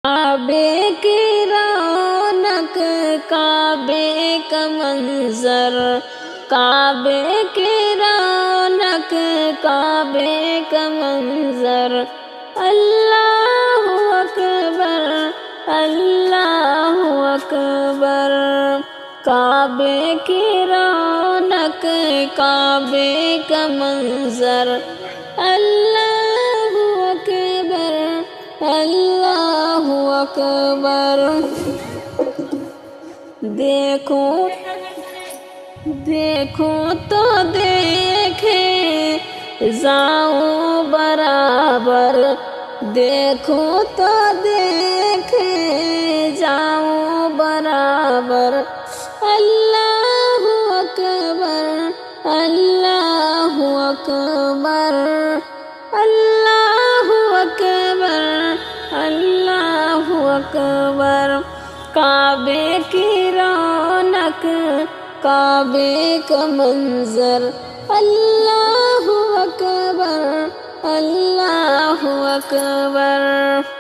کعبے کی رونق، کعبے کا منظر، کعبے کی رونق، کعبے کا منظر، اللہ اکبر، اللہ اکبر، کعبے کی رونق، کعبے کا منظر، اللہ اکبر، اللہ اکبر۔ دیکھو تو دیکھے جاؤں برابر، دیکھو تو دیکھے جاؤں برابر، اللہ اکبر، اللہ اکبر، اللہ اکبر، اللہ اکبر، کعبے کی رونق، کعبے کا منظر، اللہ اکبر، اللہ اکبر۔